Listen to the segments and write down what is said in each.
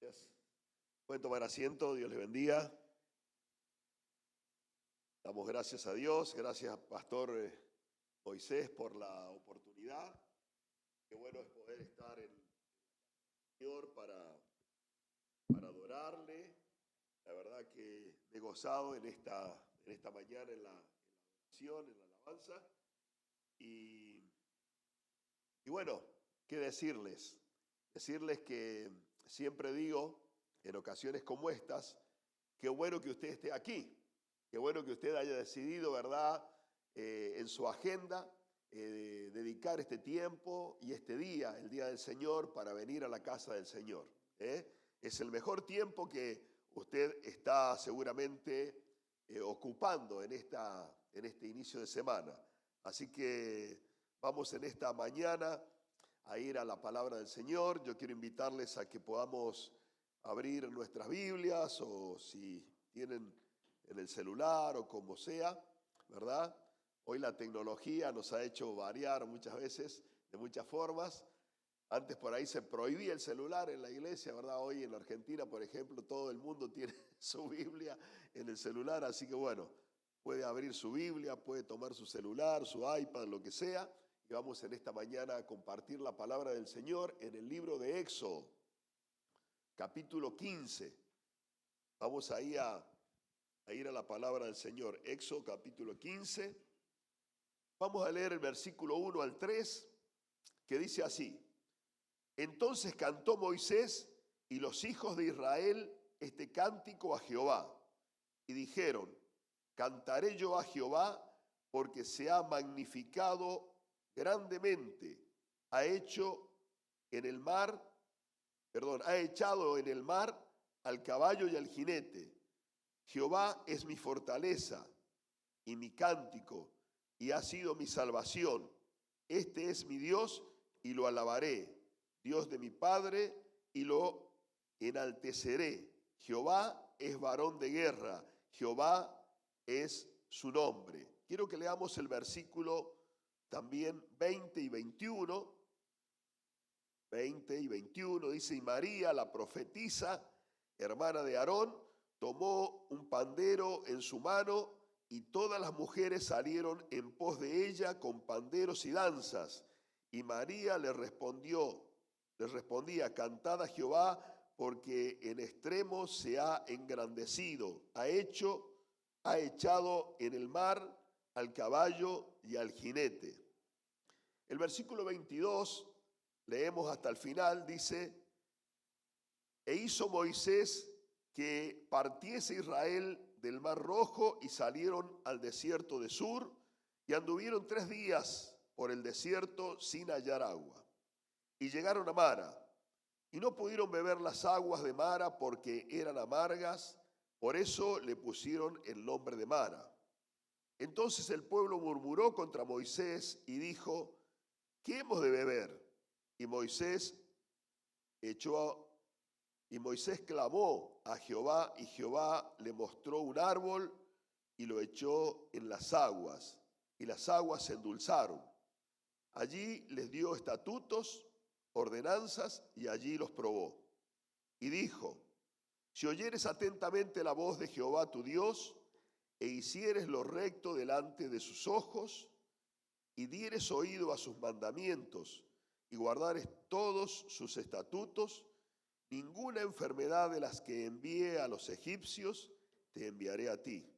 Gracias. Pueden tomar asiento, Dios les bendiga. Damos gracias a Dios, gracias Pastor Moisés por la oportunidad. Qué bueno es poder estar en el Señor para adorarle. La verdad que me he gozado en esta mañana en la adoración, en la alabanza. Y bueno, ¿qué decirles? Decirles que siempre digo, en ocasiones como estas, qué bueno que usted esté aquí, qué bueno que usted haya decidido, ¿verdad?, en su agenda, dedicar este tiempo y este día, el día del Señor, para venir a la casa del Señor. Es el mejor tiempo que usted está seguramente ocupando en este inicio de semana. Así que vamos en esta mañana a ir a la palabra del Señor. Yo quiero invitarles a que podamos abrir nuestras Biblias, o si tienen en el celular o como sea, ¿verdad? Hoy la tecnología nos ha hecho variar muchas veces, de muchas formas. Antes por ahí se prohibía el celular en la iglesia, ¿verdad? Hoy en Argentina, por ejemplo, todo el mundo tiene su Biblia en el celular, así que bueno, puede abrir su Biblia, puede tomar su celular, su iPad, lo que sea, y vamos en esta mañana a compartir la palabra del Señor en el libro de Éxodo, capítulo 15. Vamos ahí a ir a la palabra del Señor. Éxodo capítulo 15. Vamos a leer el versículo 1 al 3, que dice así: Entonces cantó Moisés y los hijos de Israel este cántico a Jehová, y dijeron: Cantaré yo a Jehová, porque se ha magnificado grandemente, ha echado en el mar al caballo y al jinete. Jehová es mi fortaleza y mi cántico, y ha sido mi salvación. Este es mi Dios, y lo alabaré, Dios de mi Padre, y lo enalteceré. Jehová es varón de guerra, Jehová es su nombre. Quiero que leamos el versículo también 20 y 21. 20 y 21 dice: Y María, la profetisa, hermana de Aarón, tomó un pandero en su mano, y todas las mujeres salieron en pos de ella con panderos y danzas. Y María les respondía: Cantad a Jehová, porque en extremo se ha engrandecido, ha echado en el mar al caballo y al jinete. El versículo 22, leemos hasta el final, dice: E hizo Moisés que partiese Israel del mar Rojo, y salieron al desierto de Sur, y anduvieron 3 días por el desierto sin hallar agua. Y llegaron a Mara, y no pudieron beber las aguas de Mara porque eran amargas, por eso le pusieron el nombre de Mara. Entonces el pueblo murmuró contra Moisés y dijo: ¿Qué hemos de beber? Y Moisés clamó a Jehová, y Jehová le mostró un árbol y lo echó en las aguas, y las aguas se endulzaron. Allí les dio estatutos, ordenanzas, y allí los probó. Y dijo: Si oyeres atentamente la voz de Jehová tu Dios, e hicieres lo recto delante de sus ojos, y dieres oído a sus mandamientos, y guardares todos sus estatutos, ninguna enfermedad de las que envié a los egipcios te enviaré a ti,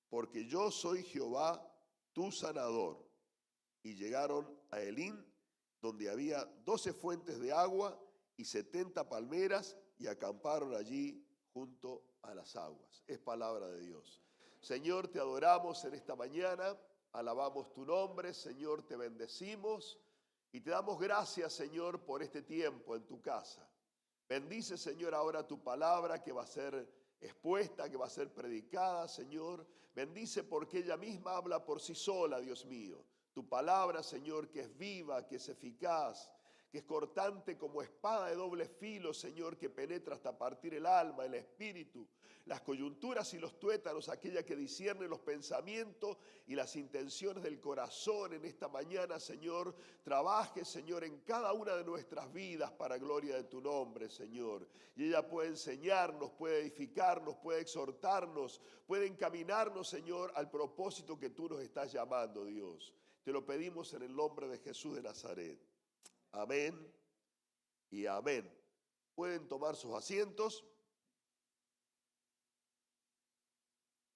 porque yo soy Jehová tu sanador. Y llegaron a Elim, donde había 12 fuentes de agua y 70 palmeras, y acamparon allí junto a las aguas. Es palabra de Dios. Señor, te adoramos en esta mañana, alabamos tu nombre, Señor, te bendecimos y te damos gracias, Señor, por este tiempo en tu casa. Bendice, Señor, ahora tu palabra que va a ser expuesta, que va a ser predicada, Señor. Bendice porque ella misma habla por sí sola, Dios mío. Tu palabra, Señor, que es viva, que es eficaz, que es cortante como espada de doble filo, Señor, que penetra hasta partir el alma, el espíritu, las coyunturas y los tuétanos, aquella que discierne los pensamientos y las intenciones del corazón. En esta mañana, Señor, trabaje, Señor, en cada una de nuestras vidas para gloria de tu nombre, Señor. Y ella puede enseñarnos, puede edificarnos, puede exhortarnos, puede encaminarnos, Señor, al propósito que tú nos estás llamando, Dios. Te lo pedimos en el nombre de Jesús de Nazaret. Amén y amén. Pueden tomar sus asientos.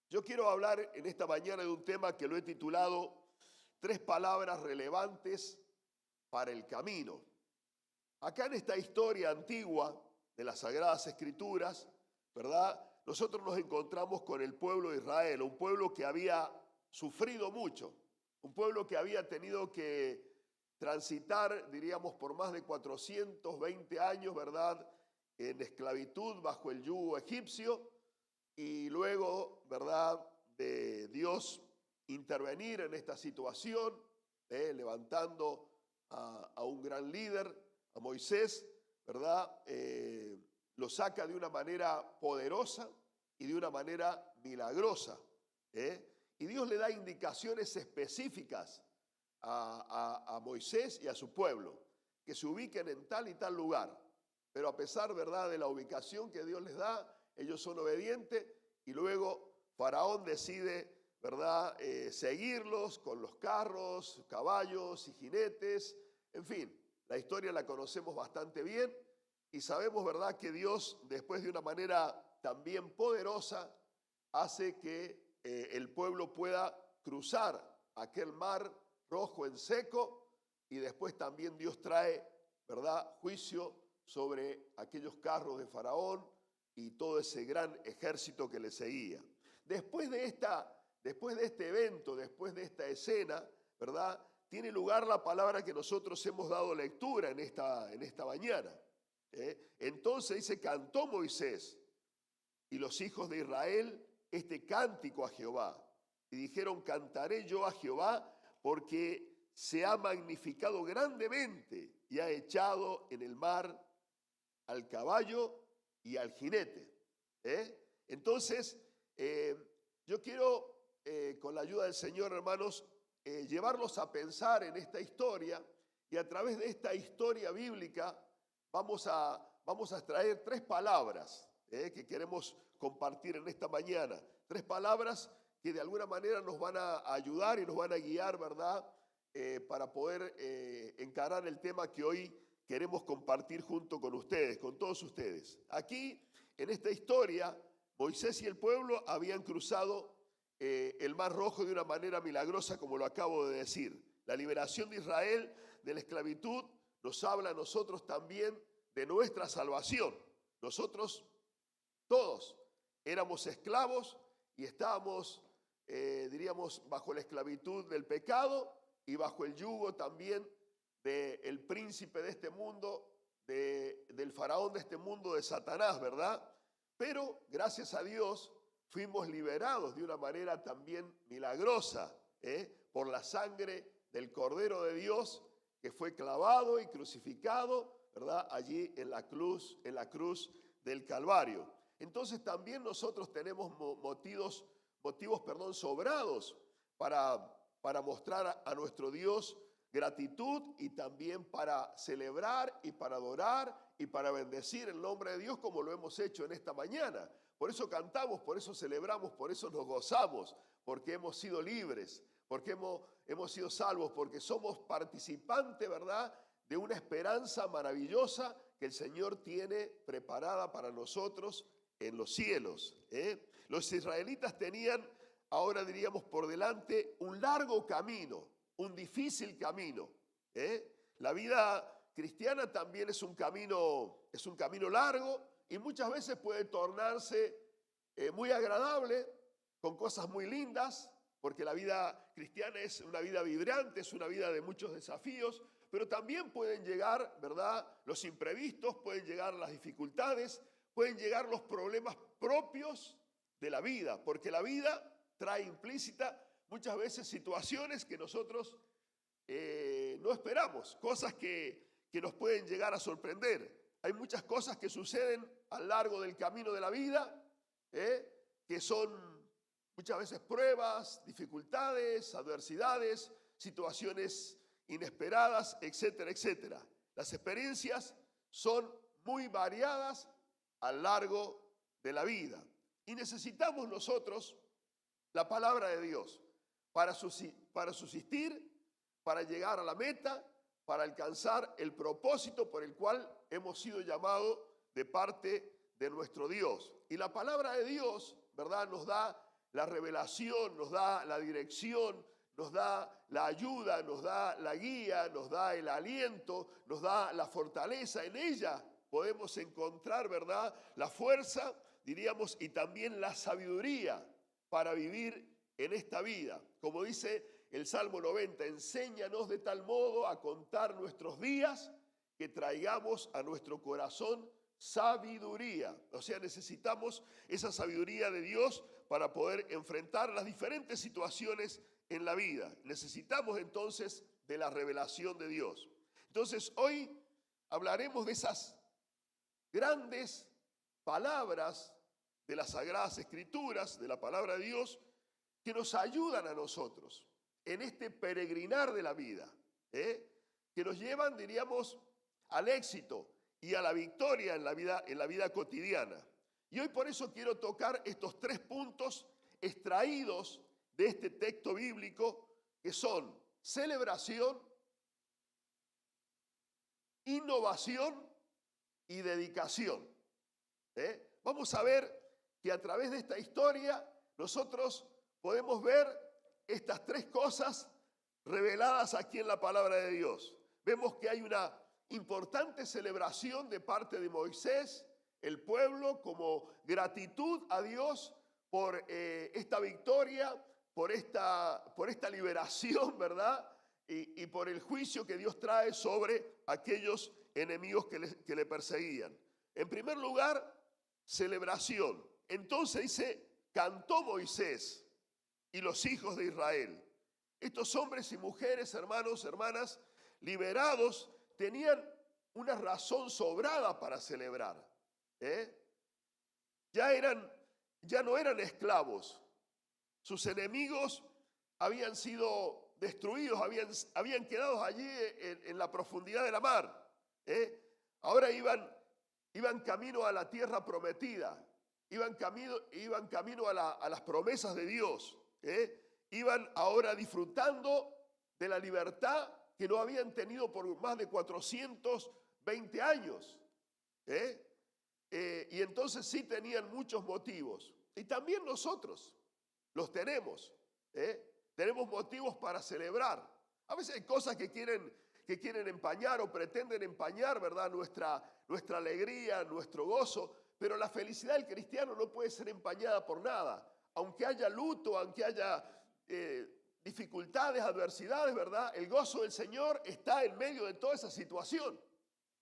Yo quiero hablar en esta mañana de un tema que lo he titulado 3 palabras relevantes para el camino. Acá en esta historia antigua de las Sagradas Escrituras, ¿verdad? Nosotros nos encontramos con el pueblo de Israel, un pueblo que había sufrido mucho, un pueblo que había tenido que transitar, diríamos, por más de 420 años, ¿verdad?, en esclavitud bajo el yugo egipcio, y luego, ¿verdad?, de Dios intervenir en esta situación, levantando a un gran líder, a Moisés, ¿verdad?, lo saca de una manera poderosa y de una manera milagrosa, y Dios le da indicaciones específicas a Moisés y a su pueblo, que se ubiquen en tal y tal lugar. Pero a pesar, ¿verdad?, de la ubicación que Dios les da, ellos son obedientes y luego Faraón decide, ¿verdad?, seguirlos con los carros, caballos y jinetes. En fin, la historia la conocemos bastante bien y sabemos, ¿verdad?, que Dios, después de una manera también poderosa, hace que el pueblo pueda cruzar aquel mar rojo en seco, y después también Dios trae, ¿verdad?, juicio sobre aquellos carros de Faraón y todo ese gran ejército que le seguía. Después de este evento, después de esta escena, ¿verdad?, tiene lugar la palabra que nosotros hemos dado lectura en esta mañana. Entonces dice, cantó Moisés y los hijos de Israel este cántico a Jehová. Y dijeron, cantaré yo a Jehová porque se ha magnificado grandemente y ha echado en el mar al caballo y al jinete. Entonces, yo quiero, con la ayuda del Señor, hermanos, llevarlos a pensar en esta historia, y a través de esta historia bíblica vamos a extraer 3 palabras que queremos compartir en esta mañana. 3 palabras que de alguna manera nos van a ayudar y nos van a guiar, ¿verdad?, para poder encarar el tema que hoy queremos compartir junto con ustedes, con todos ustedes. Aquí, en esta historia, Moisés y el pueblo habían cruzado el Mar Rojo de una manera milagrosa, como lo acabo de decir. La liberación de Israel de la esclavitud nos habla a nosotros también de nuestra salvación. Nosotros todos éramos esclavos y estábamos, diríamos, bajo la esclavitud del pecado y bajo el yugo también del príncipe de este mundo, del faraón de este mundo, de Satanás, ¿verdad? Pero gracias a Dios fuimos liberados de una manera también milagrosa, por la sangre del Cordero de Dios, que fue clavado y crucificado, ¿verdad?, allí en la cruz del Calvario. Entonces también nosotros tenemos motivos, sobrados para mostrar a nuestro Dios gratitud, y también para celebrar y para adorar y para bendecir el nombre de Dios, como lo hemos hecho en esta mañana. Por eso cantamos, por eso celebramos, por eso nos gozamos, porque hemos sido libres, porque hemos sido salvos, porque somos participantes, ¿verdad?, de una esperanza maravillosa que el Señor tiene preparada para nosotros en los cielos. Los israelitas tenían, ahora diríamos, por delante un largo camino, un difícil camino. La vida cristiana también es un camino largo, y muchas veces puede tornarse muy agradable, con cosas muy lindas, porque la vida cristiana es una vida vibrante, es una vida de muchos desafíos, pero también pueden llegar, ¿verdad?, los imprevistos, pueden llegar las dificultades, pueden llegar los problemas propios de la vida, porque la vida trae implícita muchas veces situaciones que nosotros no esperamos, cosas que que nos pueden llegar a sorprender. Hay muchas cosas que suceden a lo largo del camino de la vida, que son muchas veces pruebas, dificultades, adversidades, situaciones inesperadas, etcétera, etcétera. Las experiencias son muy variadas a lo largo de la vida. Y necesitamos nosotros la palabra de Dios para subsistir, para llegar a la meta, para alcanzar el propósito por el cual hemos sido llamados de parte de nuestro Dios. Y la palabra de Dios, ¿verdad?, nos da la revelación, nos da la dirección, nos da la ayuda, nos da la guía, nos da el aliento, nos da la fortaleza. En ella podemos encontrar, ¿verdad?, la fuerza, diríamos, y también la sabiduría para vivir en esta vida. Como dice el Salmo 90, enséñanos de tal modo a contar nuestros días que traigamos a nuestro corazón sabiduría. O sea, necesitamos esa sabiduría de Dios para poder enfrentar las diferentes situaciones en la vida. Necesitamos entonces de la revelación de Dios. Entonces hoy hablaremos de esas grandes palabras de las Sagradas Escrituras, de la palabra de Dios, que nos ayudan a nosotros en este peregrinar de la vida, que nos llevan, diríamos, al éxito y a la victoria en la vida cotidiana. Y hoy por eso quiero tocar estos 3 puntos extraídos de este texto bíblico, que son celebración, innovación y dedicación. Vamos a ver que a través de esta historia nosotros podemos ver estas 3 cosas reveladas aquí en la palabra de Dios. Vemos que hay una importante celebración de parte de Moisés, el pueblo, como gratitud a Dios por esta victoria, por esta liberación, ¿verdad? Y por el juicio que Dios trae sobre aquellos enemigos que le perseguían. En primer lugar, celebración. Entonces dice, cantó Moisés y los hijos de Israel. Estos hombres y mujeres, hermanos, hermanas, liberados, tenían una razón sobrada para celebrar. Ya no eran esclavos. Sus enemigos habían sido destruidos, habían quedado allí en la profundidad de la mar. Ahora iban camino a la tierra prometida, iban camino a las promesas de Dios. Iban ahora disfrutando de la libertad que no habían tenido por más de 420 años. Y entonces sí tenían muchos motivos. Y también nosotros los tenemos. Tenemos motivos para celebrar. A veces hay cosas que quieren empañar o pretenden empañar, ¿verdad?, nuestra alegría, nuestro gozo. Pero la felicidad del cristiano no puede ser empañada por nada. Aunque haya luto, aunque haya dificultades, adversidades, ¿verdad?, el gozo del Señor está en medio de toda esa situación.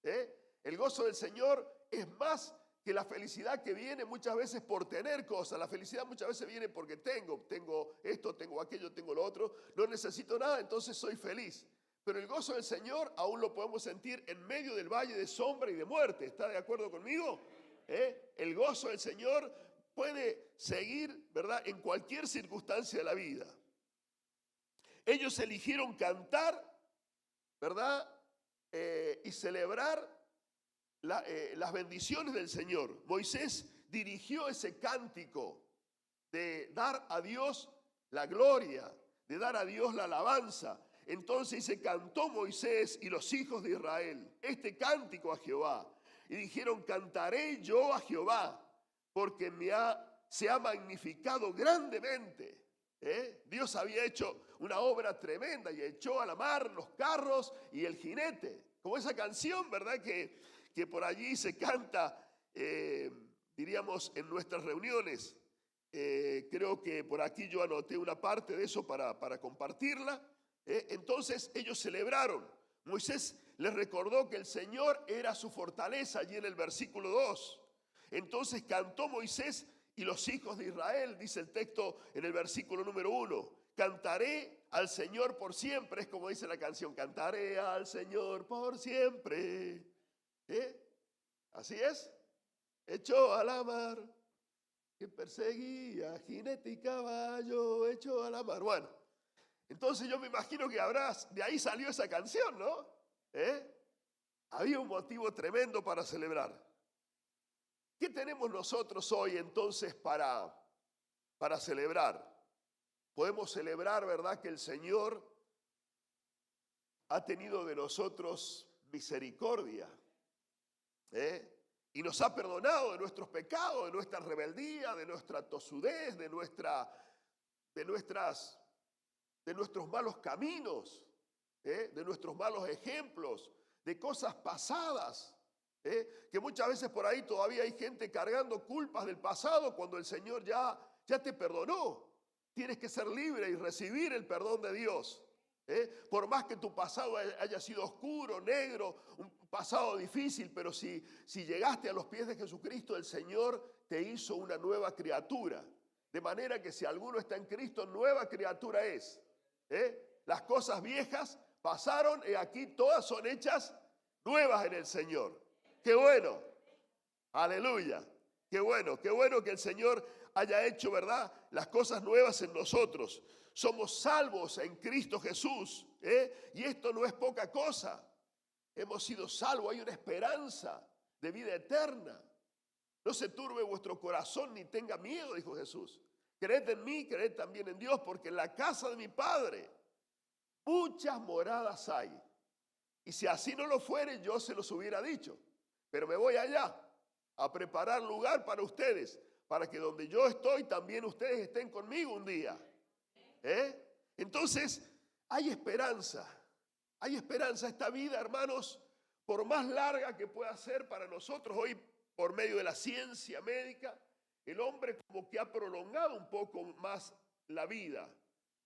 El gozo del Señor es más que la felicidad que viene muchas veces por tener cosas. La felicidad muchas veces viene porque tengo esto, tengo aquello, tengo lo otro. No necesito nada, entonces soy feliz. Pero el gozo del Señor aún lo podemos sentir en medio del valle de sombra y de muerte. ¿Está de acuerdo conmigo? El gozo del Señor puede seguir, ¿verdad?, en cualquier circunstancia de la vida. Ellos eligieron cantar, ¿verdad?, y celebrar las bendiciones del Señor. Moisés dirigió ese cántico de dar a Dios la gloria, de dar a Dios la alabanza. Entonces se cantó Moisés y los hijos de Israel este cántico a Jehová. Y dijeron, cantaré yo a Jehová, porque se ha magnificado grandemente. Dios había hecho una obra tremenda y echó a la mar los carros y el jinete. Como esa canción, ¿verdad?, que por allí se canta, diríamos, en nuestras reuniones. Creo que por aquí yo anoté una parte de eso para compartirla. Entonces ellos celebraron. Moisés les recordó que el Señor era su fortaleza, allí en el versículo 2. Entonces cantó Moisés y los hijos de Israel, dice el texto en el versículo número 1. Cantaré al Señor por siempre. Es como dice la canción, cantaré al Señor por siempre. Así es. Echó a la mar, que perseguía jinete y caballo, echó a la mar. Bueno, entonces yo me imagino que de ahí salió esa canción, ¿no? Había un motivo tremendo para celebrar. ¿Qué tenemos nosotros hoy entonces para celebrar? Podemos celebrar, ¿verdad?, que el Señor ha tenido de nosotros misericordia, y nos ha perdonado de nuestros pecados, de nuestra rebeldía, de nuestra tosudez, de nuestros malos caminos, de nuestros malos ejemplos, de cosas pasadas, que muchas veces por ahí todavía hay gente cargando culpas del pasado cuando el Señor ya te perdonó. Tienes que ser libre y recibir el perdón de Dios. Por más que tu pasado haya sido oscuro, negro, un pasado difícil, pero si llegaste a los pies de Jesucristo, el Señor te hizo una nueva criatura. De manera que si alguno está en Cristo, nueva criatura es. Las cosas viejas pasaron y aquí todas son hechas nuevas en el Señor. ¡Qué bueno! ¡Aleluya! ¡Qué bueno! ¡Qué bueno que el Señor haya hecho, ¿verdad?, las cosas nuevas en nosotros! Somos salvos en Cristo Jesús, y esto no es poca cosa. Hemos sido salvos, hay una esperanza de vida eterna. No se turbe vuestro corazón ni tenga miedo, dijo Jesús. Creed en mí, creed también en Dios, porque en la casa de mi Padre muchas moradas hay. Y si así no lo fuere, yo se los hubiera dicho. Pero me voy allá a preparar lugar para ustedes, para que donde yo estoy también ustedes estén conmigo un día. Entonces hay esperanza. Hay esperanza. Esta vida, hermanos, por más larga que pueda ser para nosotros hoy, por medio de la ciencia médica, el hombre como que ha prolongado un poco más la vida.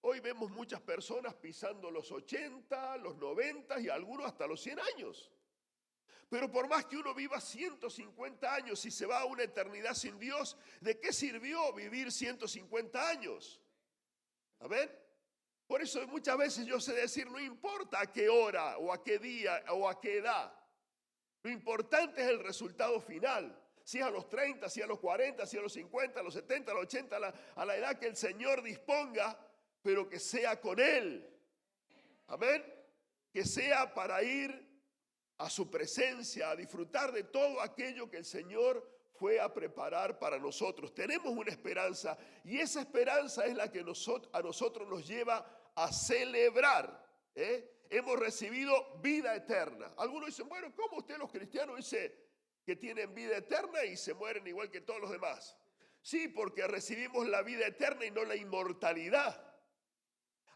Hoy vemos muchas personas pisando los 80, los 90 y algunos hasta los 100 años. Pero por más que uno viva 150 años y se va a una eternidad sin Dios, ¿de qué sirvió vivir 150 años? ¿Amén? Por eso muchas veces yo sé decir, no importa a qué hora o a qué día o a qué edad. Lo importante es el resultado final. Si es a los 30, si es a los 40, si es a los 50, a los 70, a los 80, a la edad que el Señor disponga, pero que sea con Él. Amén. Que sea para ir a su presencia, a disfrutar de todo aquello que el Señor fue a preparar para nosotros. Tenemos una esperanza y esa esperanza es la que a nosotros nos lleva a celebrar. Hemos recibido vida eterna. Algunos dicen, bueno, ¿cómo ustedes los cristianos dicen que tienen vida eterna y se mueren igual que todos los demás? Sí, porque recibimos la vida eterna y no la inmortalidad.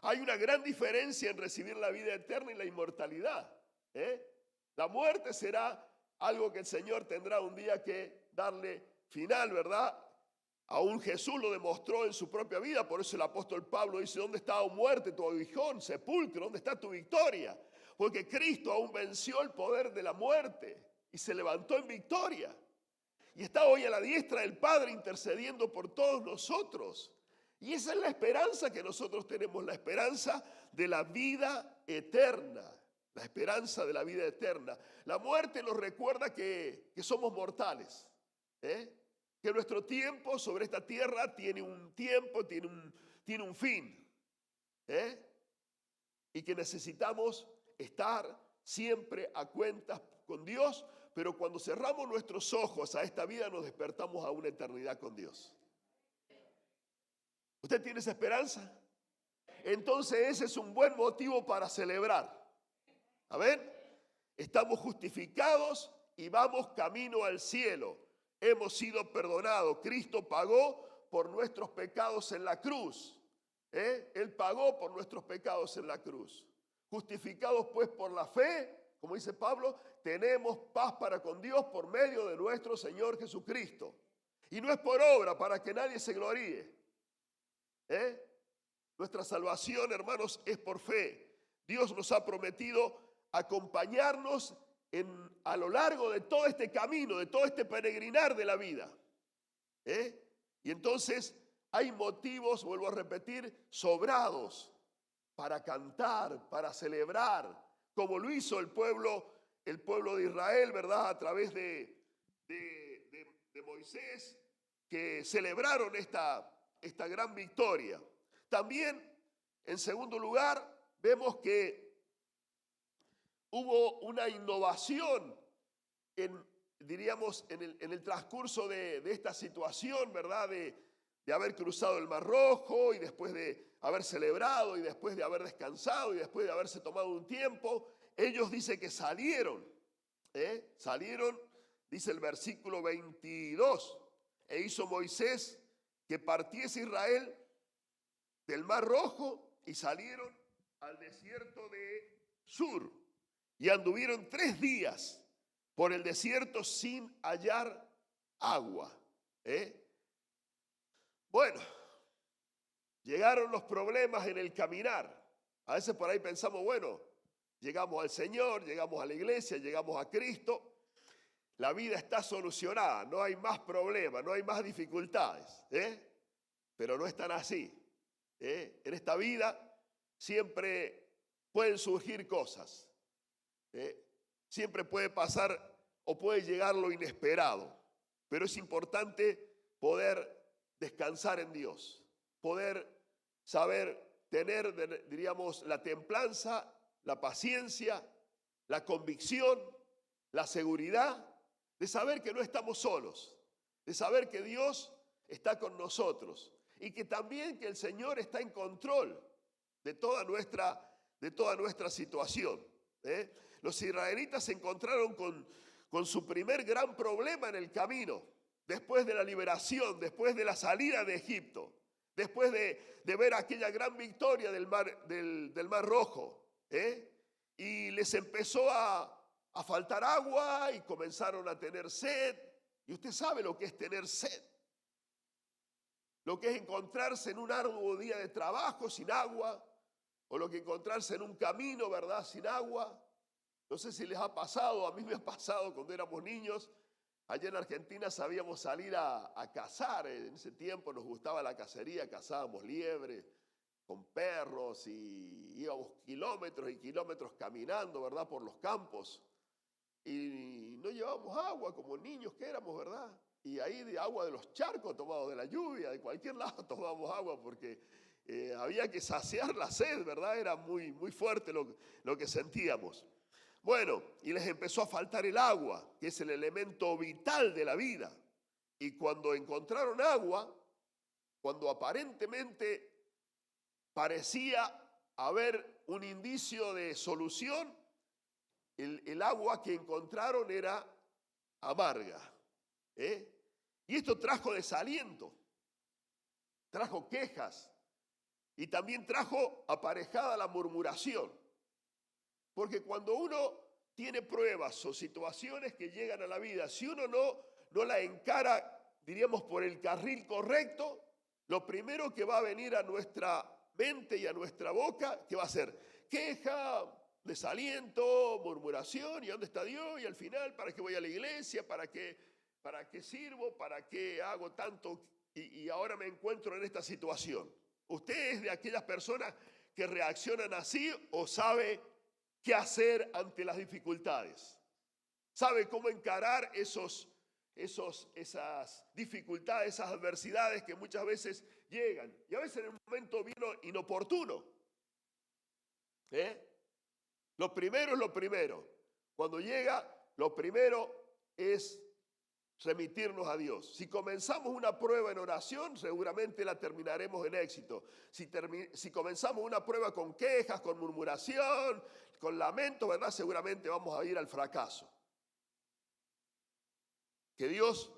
Hay una gran diferencia en recibir la vida eterna y la inmortalidad. La muerte será algo que el Señor tendrá un día que darle final, ¿verdad? Aún Jesús lo demostró en su propia vida. Por eso el apóstol Pablo dice, ¿dónde está, oh muerte, tu aguijón, sepulcro? ¿Dónde está tu victoria? Porque Cristo aún venció el poder de la muerte y se levantó en victoria. Y está hoy a la diestra del Padre intercediendo por todos nosotros. Y esa es la esperanza que nosotros tenemos, la esperanza de la vida eterna. La esperanza de la vida eterna. La muerte nos recuerda que somos mortales. Que nuestro tiempo sobre esta tierra tiene un tiempo, tiene un fin. Y que necesitamos estar siempre a cuentas con Dios, pero cuando cerramos nuestros ojos a esta vida nos despertamos a una eternidad con Dios. ¿Usted tiene esa esperanza? Entonces ese es un buen motivo para celebrar. ¿Amén? Estamos justificados y vamos camino al cielo. Hemos sido perdonados. Cristo pagó por nuestros pecados en la cruz. Él pagó por nuestros pecados en la cruz. Justificados pues por la fe, como dice Pablo, tenemos paz para con Dios por medio de nuestro Señor Jesucristo. Y no es por obra para que nadie se gloríe. Nuestra salvación, hermanos, es por fe. Dios nos ha prometido acompañarnos a lo largo de todo este camino, de todo este peregrinar de la vida. Y entonces hay motivos, vuelvo a repetir, sobrados para cantar, para celebrar, como lo hizo el pueblo de Israel, ¿verdad? A través de Moisés, que celebraron esta gran victoria. También, en segundo lugar, vemos que hubo una innovación diríamos, en el transcurso de esta situación, ¿verdad? De haber cruzado el Mar Rojo y después de haber celebrado y después de haber descansado y después de haberse tomado un tiempo, ellos dicen que salieron, salieron, dice el versículo 22, e hizo Moisés que partiese Israel del Mar Rojo y salieron al desierto de Sur y anduvieron 3 días por el desierto sin hallar agua. Bueno, llegaron los problemas en el caminar. A veces por ahí pensamos, bueno, llegamos al Señor, llegamos a la iglesia, llegamos a Cristo, la vida está solucionada, no hay más problemas, no hay más dificultades, pero no es tan así. En esta vida siempre pueden surgir cosas, siempre puede pasar o puede llegar lo inesperado, pero es importante poder descansar en Dios, poder saber tener, diríamos, la templanza, la paciencia, la convicción, la seguridad de saber que no estamos solos, de saber que Dios está con nosotros y que también que el Señor está en control de toda nuestra situación. Los israelitas se encontraron con su primer gran problema en el camino, después de la liberación, después de la salida de Egipto, después de ver aquella gran victoria del Mar Rojo, y les empezó a faltar agua y comenzaron a tener sed. Y usted sabe lo que es tener sed, lo que es encontrarse en un arduo día de trabajo sin agua, o lo que encontrarse en un camino, ¿verdad?, sin agua. No sé si les ha pasado, a mí me ha pasado cuando éramos niños. Allá en Argentina sabíamos salir a cazar, en ese tiempo nos gustaba la cacería, cazábamos liebre con perros y íbamos kilómetros y kilómetros caminando, ¿verdad?, por los campos. Y no llevábamos agua como niños que éramos, ¿verdad? Y ahí de agua de los charcos tomados, de la lluvia, de cualquier lado tomábamos agua porque había que saciar la sed, ¿verdad? Era muy, muy fuerte lo que sentíamos. Bueno, y les empezó a faltar el agua, que es el elemento vital de la vida. Y cuando encontraron agua, cuando aparentemente parecía haber un indicio de solución, el agua que encontraron era amarga. Y esto trajo desaliento, trajo quejas y también trajo aparejada la murmuración. Porque cuando uno tiene pruebas o situaciones que llegan a la vida, si uno no la encara, diríamos, por el carril correcto, lo primero que va a venir a nuestra mente y a nuestra boca, ¿qué va a ser? Queja, desaliento, murmuración, ¿y dónde está Dios? Y al final, ¿para qué voy a la iglesia? ¿Para qué sirvo? ¿Para qué hago tanto? Y ahora me encuentro en esta situación. ¿Usted es de aquellas personas que reaccionan así o sabe qué hacer ante las dificultades? ¿Sabe cómo encarar esas dificultades, esas adversidades que muchas veces llegan? Y a veces en un momento vino inoportuno. Lo primero es lo primero. Cuando llega, lo primero es remitirnos a Dios. Si comenzamos una prueba en oración, seguramente la terminaremos en éxito. Si comenzamos una prueba con quejas, con murmuración, con lamento, ¿verdad?, seguramente vamos a ir al fracaso. Que Dios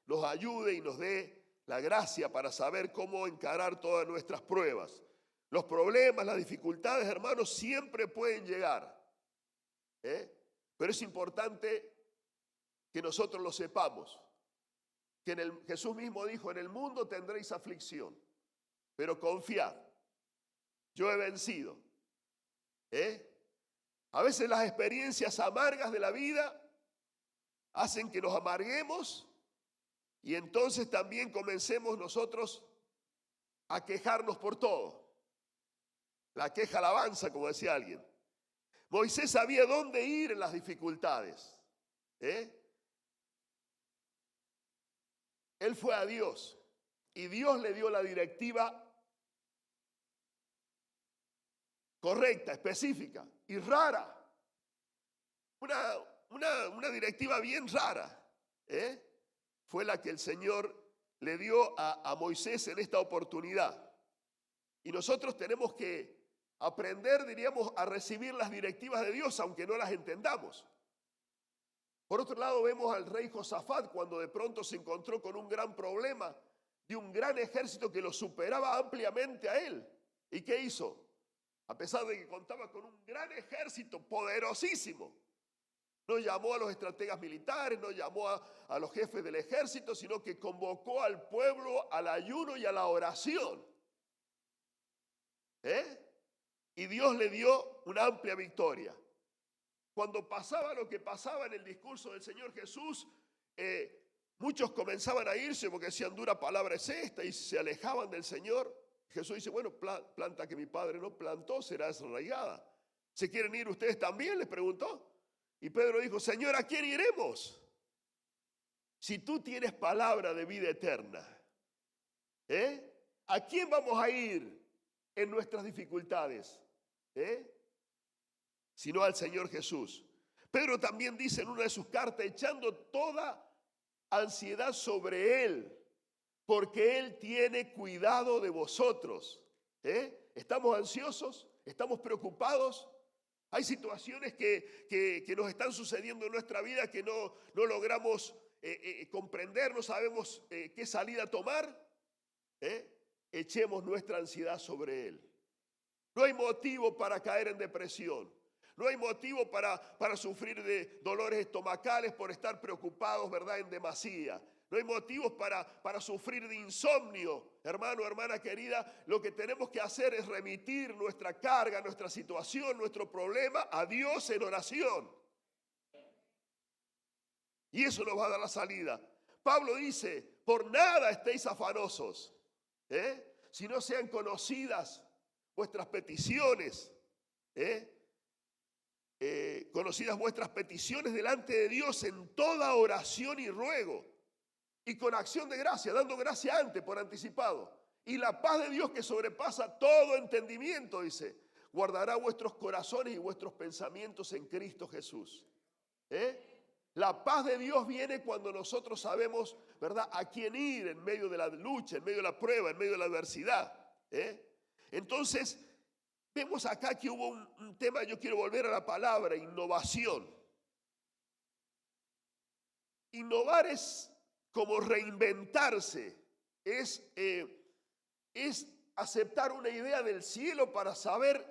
nos ayude y nos dé la gracia para saber cómo encarar todas nuestras pruebas. Los problemas, las dificultades, hermanos, siempre pueden llegar. Pero es importante que nosotros lo sepamos. Jesús mismo dijo, en el mundo tendréis aflicción, pero confiad, yo he vencido. A veces las experiencias amargas de la vida hacen que nos amarguemos y entonces también comencemos nosotros a quejarnos por todo. La queja alabanza, como decía alguien. Moisés sabía dónde ir en las dificultades. Él fue a Dios y Dios le dio la directiva correcta, específica y rara. Una directiva bien rara. Fue la que el Señor le dio a Moisés en esta oportunidad. Y nosotros tenemos que aprender, diríamos, a recibir las directivas de Dios, aunque no las entendamos. Por otro lado, vemos al rey Josafat cuando de pronto se encontró con un gran problema de un gran ejército que lo superaba ampliamente a él. ¿Y qué hizo? A pesar de que contaba con un gran ejército poderosísimo, no llamó a los estrategas militares, no llamó a los jefes del ejército, sino que convocó al pueblo al ayuno y a la oración. Y Dios le dio una amplia victoria. Cuando pasaba lo que pasaba en el discurso del Señor Jesús, muchos comenzaban a irse porque decían, dura palabra es esta, y se alejaban del Señor. Jesús dice, bueno, planta que mi Padre no plantó será desarraigada. ¿Se quieren ir ustedes también?, les preguntó. Y Pedro dijo, Señor, ¿a quién iremos? Si tú tienes palabra de vida eterna, ¿a quién vamos a ir en nuestras dificultades? Sino al Señor Jesús. Pedro también dice en una de sus cartas, echando toda ansiedad sobre Él, porque Él tiene cuidado de vosotros. ¿Estamos ansiosos? ¿Estamos preocupados? Hay situaciones que nos están sucediendo en nuestra vida que no logramos comprender, no sabemos qué salida tomar. Echemos nuestra ansiedad sobre Él. No hay motivo para caer en depresión. No hay motivo para sufrir de dolores estomacales por estar preocupados, ¿verdad?, en demasía. No hay motivos para sufrir de insomnio. Hermano, hermana querida, lo que tenemos que hacer es remitir nuestra carga, nuestra situación, nuestro problema a Dios en oración. Y eso nos va a dar la salida. Pablo dice, por nada estéis afanosos, si no sean conocidas vuestras peticiones, conocidas vuestras peticiones delante de Dios en toda oración y ruego, y con acción de gracia, dando gracia antes por anticipado. Y la paz de Dios que sobrepasa todo entendimiento, dice, guardará vuestros corazones y vuestros pensamientos en Cristo Jesús. La paz de Dios viene cuando nosotros sabemos, ¿verdad?, a quién ir en medio de la lucha, en medio de la prueba, en medio de la adversidad. Entonces, vemos acá que hubo un tema, yo quiero volver a la palabra, innovación. Innovar es como reinventarse, es aceptar una idea del cielo para saber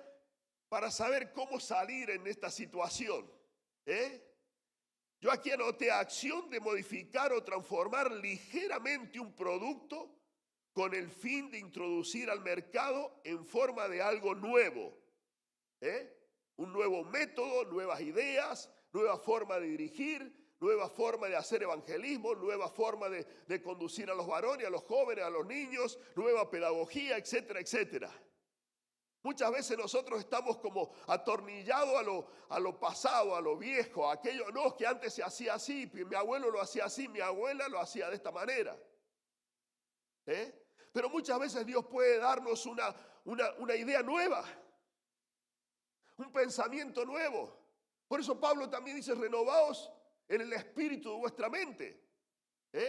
cómo salir en esta situación. Yo aquí anoté acción de modificar o transformar ligeramente un producto con el fin de introducir al mercado en forma de algo nuevo. Un nuevo método, nuevas ideas, nueva forma de dirigir, nueva forma de hacer evangelismo, nueva forma de conducir a los varones, a los jóvenes, a los niños, nueva pedagogía, etcétera, etcétera. Muchas veces nosotros estamos como atornillados a lo pasado, a lo viejo, a aquello, no, que antes se hacía así, mi abuelo lo hacía así, mi abuela lo hacía de esta manera. Pero muchas veces Dios puede darnos una idea nueva, un pensamiento nuevo. Por eso Pablo también dice, renovaos en el espíritu de vuestra mente.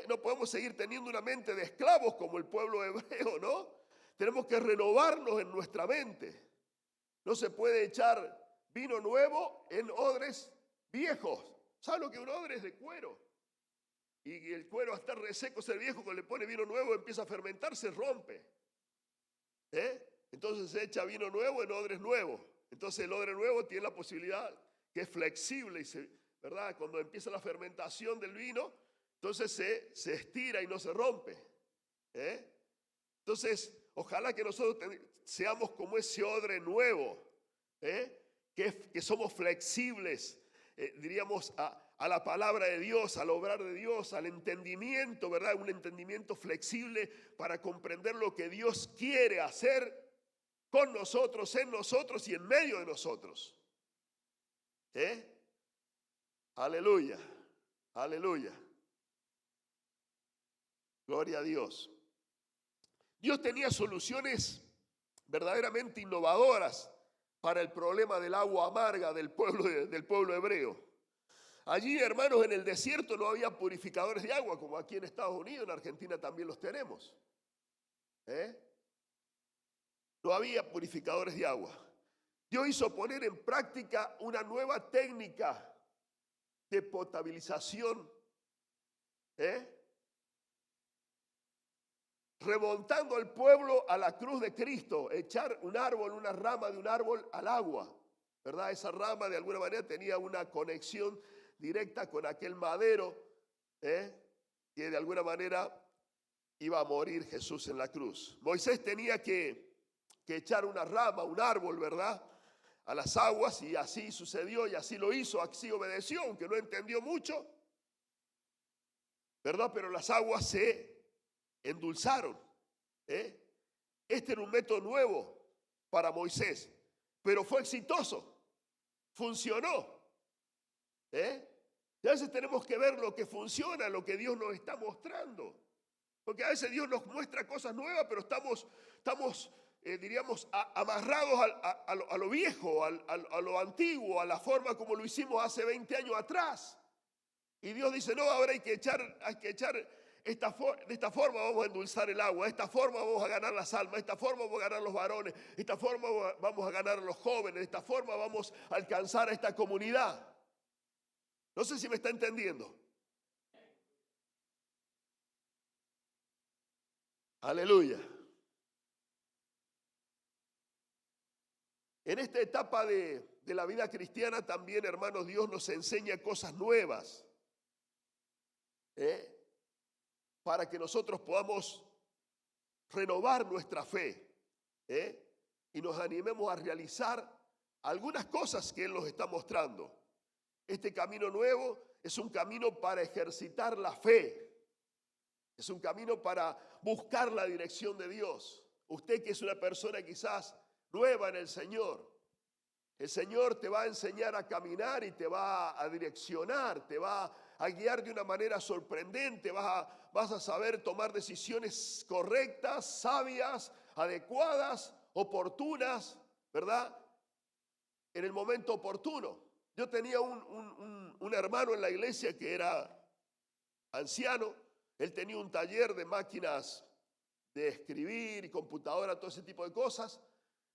No podemos seguir teniendo una mente de esclavos como el pueblo hebreo, ¿no? Tenemos que renovarnos en nuestra mente. No se puede echar vino nuevo en odres viejos. ¿Sabe lo que un odre es de cuero? Y el cuero hasta reseco, el viejo, cuando le pone vino nuevo empieza a fermentar, se rompe. Entonces se echa vino nuevo en odres nuevos. Entonces el odre nuevo tiene la posibilidad que es flexible, ¿verdad? Cuando empieza la fermentación del vino, entonces se estira y no se rompe. Entonces, ojalá que nosotros seamos como ese odre nuevo, que somos flexibles, diríamos, a la palabra de Dios, al obrar de Dios, al entendimiento, ¿verdad? Un entendimiento flexible para comprender lo que Dios quiere hacer con nosotros, en nosotros y en medio de nosotros. Aleluya, aleluya. Gloria a Dios. Dios tenía soluciones verdaderamente innovadoras para el problema del agua amarga del pueblo hebreo. Allí, hermanos, en el desierto no había purificadores de agua, como aquí en Estados Unidos, en Argentina también los tenemos. No había purificadores de agua. Dios hizo poner en práctica una nueva técnica de potabilización, remontando al pueblo a la cruz de Cristo, echar un árbol, una rama de un árbol al agua, ¿verdad? Esa rama de alguna manera tenía una conexión directa con aquel madero, que de alguna manera iba a morir Jesús en la cruz. Moisés tenía que echar una rama, un árbol, ¿verdad?, a las aguas, y así sucedió y así lo hizo, así obedeció, aunque no entendió mucho, ¿verdad? Pero las aguas se endulzaron. Este era un método nuevo para Moisés, pero fue exitoso, funcionó. Y a veces tenemos que ver lo que funciona, lo que Dios nos está mostrando, porque a veces Dios nos muestra cosas nuevas, pero estamos diríamos, amarrados a lo viejo, a lo antiguo, a la forma como lo hicimos hace 20 años atrás. Y Dios dice, no, ahora hay que echar de esta forma vamos a endulzar el agua, de esta forma vamos a ganar las almas, de esta forma vamos a ganar los varones, de esta forma vamos a ganar a los jóvenes, de esta forma vamos a alcanzar a esta comunidad. No sé si me está entendiendo. Aleluya. En esta etapa de la vida cristiana también, hermanos, Dios nos enseña cosas nuevas, para que nosotros podamos renovar nuestra fe, y nos animemos a realizar algunas cosas que Él nos está mostrando. Este camino nuevo es un camino para ejercitar la fe, es un camino para buscar la dirección de Dios. Usted que es una persona quizás nueva en el Señor te va a enseñar a caminar y te va a direccionar, te va a guiar de una manera sorprendente, vas a saber tomar decisiones correctas, sabias, adecuadas, oportunas, ¿verdad? En el momento oportuno. Yo tenía un hermano en la iglesia que era anciano, él tenía un taller de máquinas de escribir y computadora, todo ese tipo de cosas.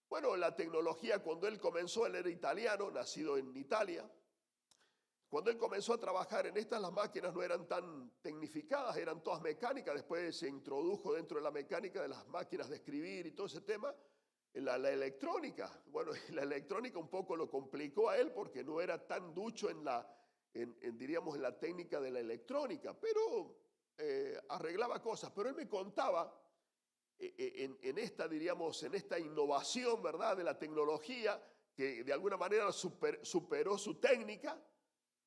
Bueno, la tecnología, cuando él comenzó, él era italiano, nacido en Italia. Cuando él comenzó a trabajar en estas, las máquinas no eran tan tecnificadas, eran todas mecánicas. Después se introdujo dentro de la mecánica de las máquinas de escribir y todo ese tema, la electrónica. Bueno, la electrónica un poco lo complicó a él porque no era tan ducho diríamos, en la técnica de la electrónica, pero arreglaba cosas. Pero él me contaba, en esta innovación, ¿verdad?, de la tecnología, que de alguna manera superó su técnica,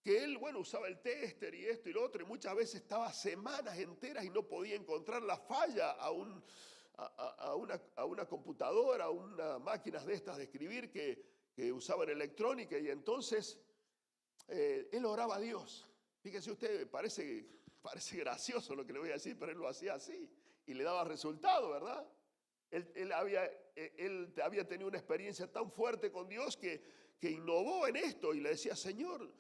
que él, bueno, usaba el tester y esto y lo otro, y muchas veces estaba semanas enteras y no podía encontrar la falla a una computadora, a unas máquinas de estas de escribir que usaban electrónica, y entonces él oraba a Dios. Fíjese usted, parece gracioso lo que le voy a decir, pero él lo hacía así y le daba resultado, ¿verdad? Él había tenido una experiencia tan fuerte con Dios que innovó en esto y le decía, Señor,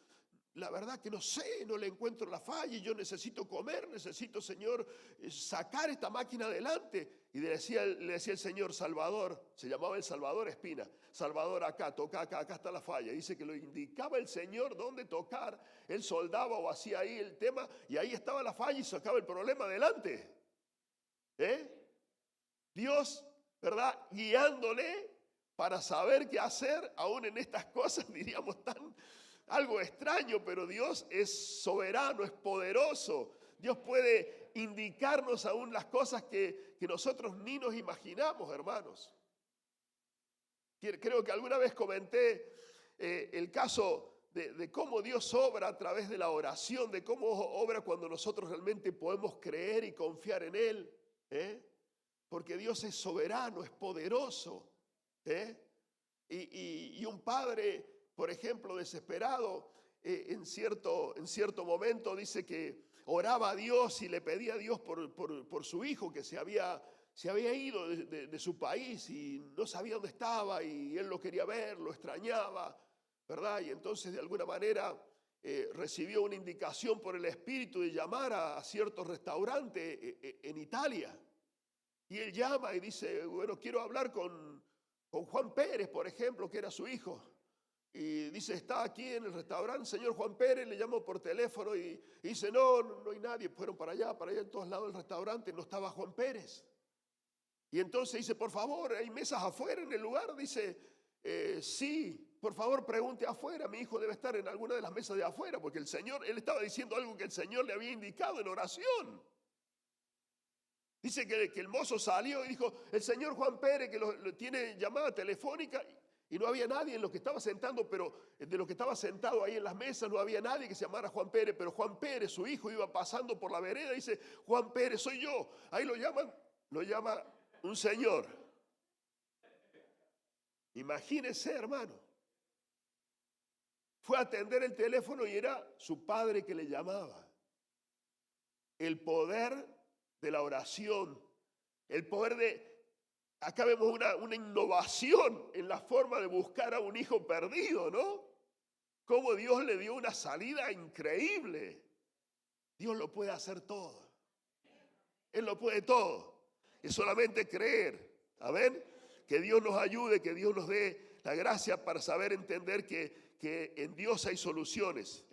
la verdad que no sé, no le encuentro la falla y yo necesito comer, necesito, Señor, sacar esta máquina adelante. Y le decía el Señor, Salvador, se llamaba el Salvador Espina, Salvador, acá, toca acá está la falla. Dice que lo indicaba el Señor dónde tocar, él soldaba o hacía ahí el tema y ahí estaba la falla y sacaba el problema adelante. Dios, ¿verdad?, guiándole para saber qué hacer, aún en estas cosas, diríamos, algo extraño, pero Dios es soberano, es poderoso. Dios puede indicarnos aún las cosas que nosotros ni nos imaginamos, hermanos. Creo que alguna vez comenté el caso de cómo Dios obra a través de la oración, de cómo obra cuando nosotros realmente podemos creer y confiar en Él. Porque Dios es soberano, es poderoso. Y un padre, por ejemplo, desesperado, en cierto momento dice que oraba a Dios y le pedía a Dios por su hijo que se había ido de su país y no sabía dónde estaba y él lo quería ver, lo extrañaba, ¿verdad? Y entonces de alguna manera recibió una indicación por el Espíritu de llamar a cierto restaurante en Italia. Y él llama y dice, bueno, quiero hablar con Juan Pérez, por ejemplo, que era su hijo. Y dice, está aquí en el restaurante, señor Juan Pérez, le llamó por teléfono y dice, no hay nadie. Fueron para allá en todos lados del restaurante, no estaba Juan Pérez. Y entonces dice, por favor, ¿hay mesas afuera en el lugar? Dice, sí, por favor pregunte afuera, mi hijo debe estar en alguna de las mesas de afuera, porque él estaba diciendo algo que el Señor le había indicado en oración. Dice que el mozo salió y dijo, el señor Juan Pérez, que lo tiene llamada telefónica, y no había nadie en los que estaba sentado, pero de los que estaba sentado ahí en las mesas no había nadie que se llamara Juan Pérez, pero Juan Pérez, su hijo, iba pasando por la vereda y dice, Juan Pérez, soy yo. Ahí lo llama un señor. Imagínese, hermano. Fue a atender el teléfono y era su padre que le llamaba. El poder de la oración, el poder acá vemos una innovación en la forma de buscar a un hijo perdido, ¿no? Cómo Dios le dio una salida increíble. Dios lo puede hacer todo. Él lo puede todo. Es solamente creer, amén, que Dios nos ayude, que Dios nos dé la gracia para saber entender que en Dios hay soluciones.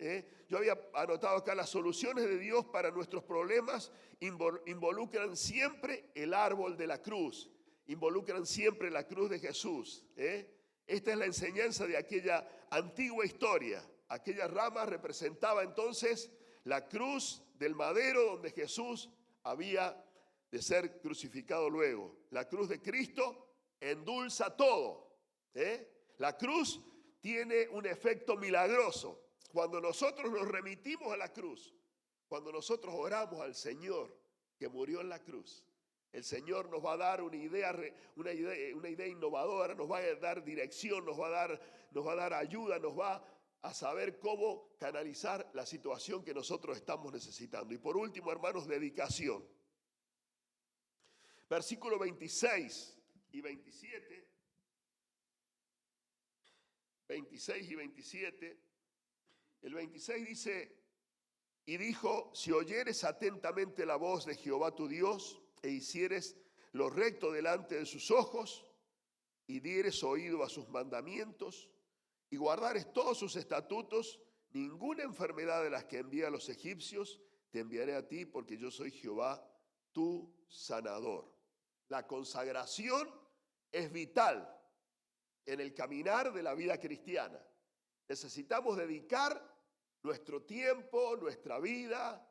Yo había anotado acá, las soluciones de Dios para nuestros problemas involucran siempre el árbol de la cruz, involucran siempre la cruz de Jesús. Esta es la enseñanza de aquella antigua historia. Aquella rama representaba entonces la cruz del madero donde Jesús había de ser crucificado luego. La cruz de Cristo endulza todo. La cruz tiene un efecto milagroso. Cuando nosotros nos remitimos a la cruz, cuando nosotros oramos al Señor que murió en la cruz, el Señor nos va a dar una idea innovadora, nos va a dar dirección, nos va a dar ayuda, nos va a saber cómo canalizar la situación que nosotros estamos necesitando. Y por último, hermanos, dedicación. Versículo 26 y 27. 26 y 27. El 26 dice, y dijo, si oyeres atentamente la voz de Jehová tu Dios, e hicieres lo recto delante de sus ojos, y dieres oído a sus mandamientos, y guardares todos sus estatutos, ninguna enfermedad de las que envía a los egipcios te enviaré a ti, porque yo soy Jehová tu sanador. La consagración es vital en el caminar de la vida cristiana. Necesitamos dedicar nuestro tiempo, nuestra vida,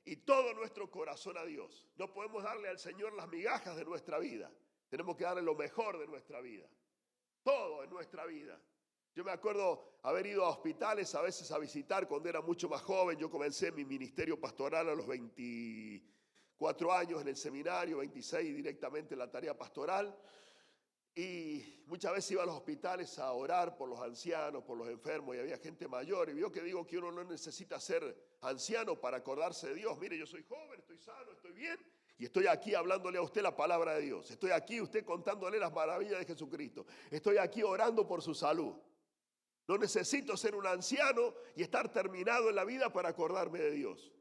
y todo nuestro corazón a Dios. No podemos darle al Señor las migajas de nuestra vida. Tenemos que darle lo mejor de nuestra vida. Todo en nuestra vida. Yo me acuerdo haber ido a hospitales a veces a visitar cuando era mucho más joven. Yo comencé mi ministerio pastoral a los 24 años en el seminario, 26 directamente en la tarea pastoral. Y muchas veces iba a los hospitales a orar por los ancianos, por los enfermos, y había gente mayor. Y vio que digo que uno no necesita ser anciano para acordarse de Dios. Mire, yo soy joven, estoy sano, estoy bien, y estoy aquí hablándole a usted la palabra de Dios. Estoy aquí usted contándole las maravillas de Jesucristo. Estoy aquí orando por su salud. No necesito ser un anciano y estar terminado en la vida para acordarme de Dios.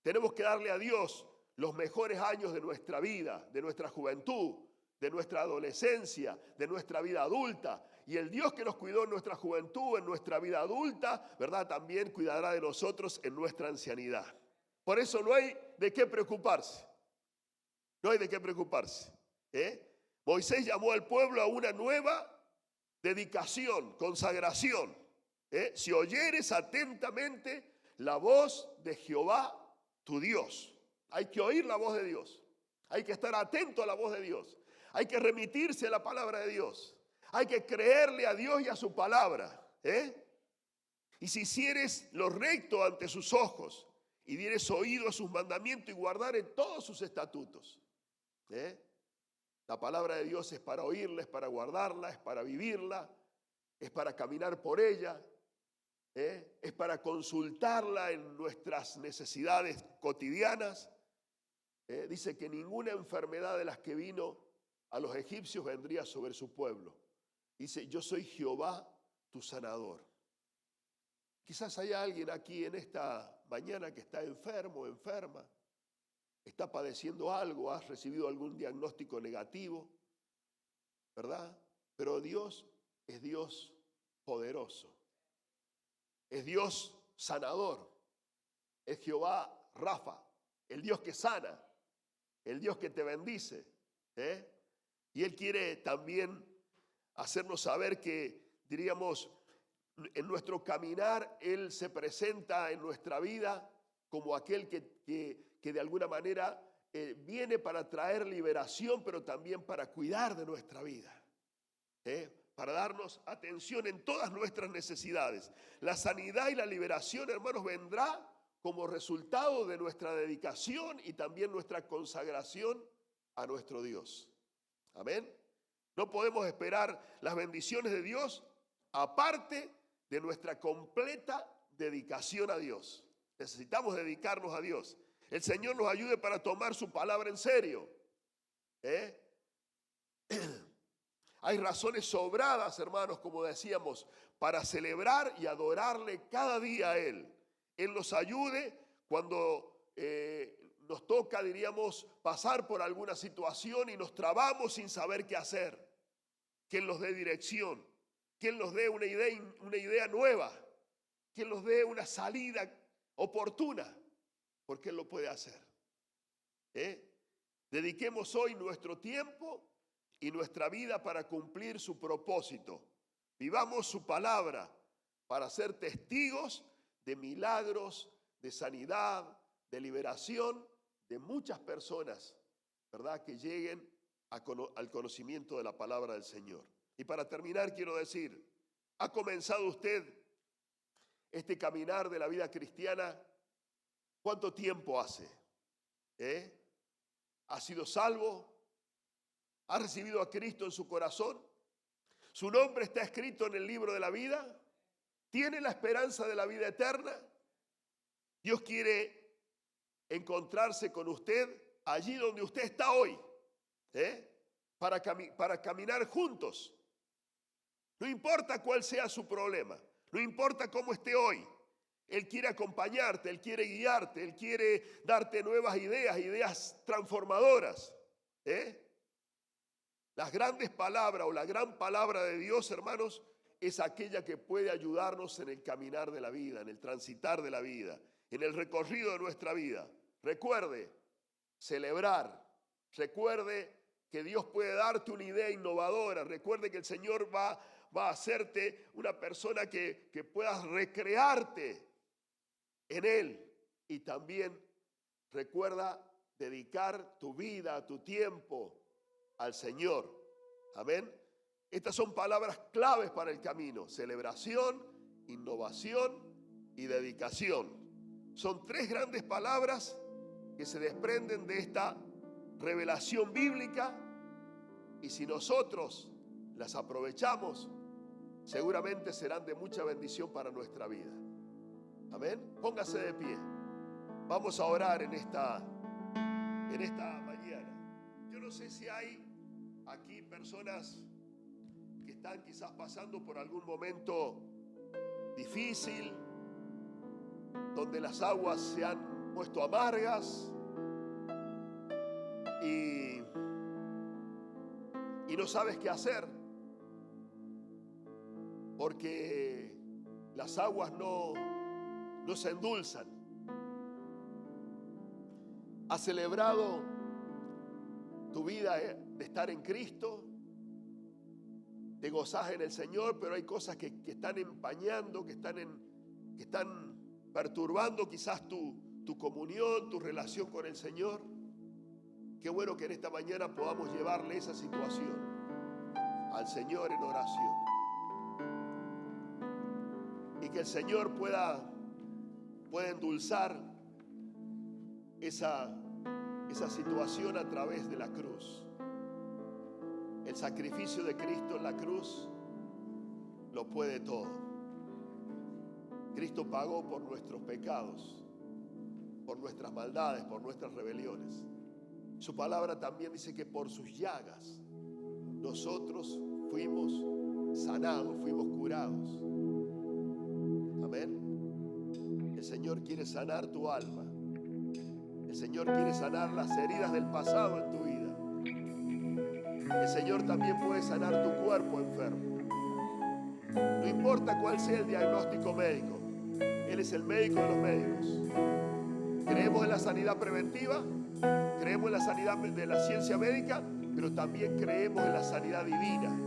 Tenemos que darle a Dios los mejores años de nuestra vida, de nuestra juventud, de nuestra adolescencia, de nuestra vida adulta. Y el Dios que nos cuidó en nuestra juventud, en nuestra vida adulta, ¿verdad? También cuidará de nosotros en nuestra ancianidad. Por eso no hay de qué preocuparse. No hay de qué preocuparse. Moisés llamó al pueblo a una nueva dedicación, consagración. Si oyeres atentamente la voz de Jehová, tu Dios. Hay que oír la voz de Dios. Hay que estar atento a la voz de Dios. Hay que remitirse a la palabra de Dios. Hay que creerle a Dios y a su palabra. Y si hicieres lo recto ante sus ojos y dieres oído a sus mandamientos y guardares todos sus estatutos. La palabra de Dios es para oírla, es para guardarla, es para vivirla, es para caminar por ella, es para consultarla en nuestras necesidades cotidianas. Dice que ninguna enfermedad de las que vino a los egipcios vendría sobre su pueblo. Dice, yo soy Jehová tu sanador. Quizás haya alguien aquí en esta mañana que está enfermo o enferma, está padeciendo algo, has recibido algún diagnóstico negativo, ¿verdad? Pero Dios es Dios poderoso, es Dios sanador, es Jehová Rafa, el Dios que sana, el Dios que te bendice, Y Él quiere también hacernos saber que, diríamos, en nuestro caminar, Él se presenta en nuestra vida como aquel que de alguna manera viene para traer liberación, pero también para cuidar de nuestra vida, para darnos atención en todas nuestras necesidades. La sanidad y la liberación, hermanos, vendrá como resultado de nuestra dedicación y también nuestra consagración a nuestro Dios. Amén. No podemos esperar las bendiciones de Dios aparte de nuestra completa dedicación a Dios. Necesitamos dedicarnos a Dios. El Señor nos ayude para tomar su palabra en serio. Hay razones sobradas, hermanos, como decíamos, para celebrar y adorarle cada día a Él. Él nos ayude cuando nos toca, diríamos, pasar por alguna situación y nos trabamos sin saber qué hacer. Que Él nos dé dirección, que Él nos dé una idea nueva, que Él nos dé una salida oportuna, porque Él lo puede hacer. Dediquemos hoy nuestro tiempo y nuestra vida para cumplir su propósito. Vivamos su palabra para ser testigos de milagros, de sanidad, de liberación de muchas personas, ¿verdad? Que lleguen al conocimiento de la palabra del Señor. Y para terminar quiero decir, ¿ha comenzado usted este caminar de la vida cristiana? ¿Cuánto tiempo hace? ¿Ha sido salvo? ¿Ha recibido a Cristo en su corazón? ¿Su nombre está escrito en el libro de la vida? ¿Tiene la esperanza de la vida eterna? Dios quiere encontrarse con usted allí donde usted está hoy, para caminar juntos. No importa cuál sea su problema, no importa cómo esté hoy. Él quiere acompañarte, Él quiere guiarte, Él quiere darte nuevas ideas transformadoras. Las grandes palabras o la gran palabra de Dios, hermanos, es aquella que puede ayudarnos en el caminar de la vida, en el transitar de la vida, en el recorrido de nuestra vida. Recuerde celebrar, recuerde que Dios puede darte una idea innovadora, recuerde que el Señor va a hacerte una persona que puedas recrearte en Él. Y también recuerda dedicar tu vida, tu tiempo al Señor. Amén. Estas son palabras claves para el camino: celebración, innovación y dedicación. Son tres grandes palabras que se desprenden de esta revelación bíblica, y si nosotros las aprovechamos, seguramente serán de mucha bendición para nuestra vida. Amén. Póngase de pie. Vamos a orar en esta mañana. Yo no sé si hay aquí personas que están quizás pasando por algún momento difícil, donde las aguas se han puesto amargas y no sabes qué hacer, porque las aguas no se endulzan. Has celebrado tu vida de estar en Cristo, te gozas en el Señor, pero hay cosas que están empañando, que están perturbando quizás tu comunión, tu relación con el Señor. Qué bueno que en esta mañana podamos llevarle esa situación al Señor en oración, y que el Señor pueda endulzar esa situación a través de la cruz. El sacrificio de Cristo en la cruz lo puede todo. Cristo pagó por nuestros pecados, por nuestras maldades, por nuestras rebeliones. Su palabra también dice que por sus llagas nosotros fuimos sanados, fuimos curados. Amén. El Señor quiere sanar tu alma. El Señor quiere sanar las heridas del pasado en tu vida. El Señor también puede sanar tu cuerpo enfermo. No importa cuál sea el diagnóstico médico, Él es el médico de los médicos. Creemos en la sanidad preventiva, creemos en la sanidad de la ciencia médica, pero también creemos en la sanidad divina.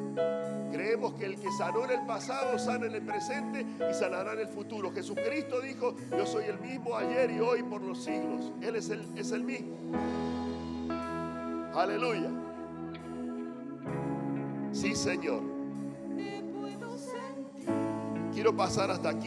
Creemos que el que sanó en el pasado sana en el presente y sanará en el futuro. Jesucristo dijo: yo soy el mismo ayer y hoy por los siglos. Él es el mismo. Aleluya. Sí, Señor. Quiero pasar hasta aquí.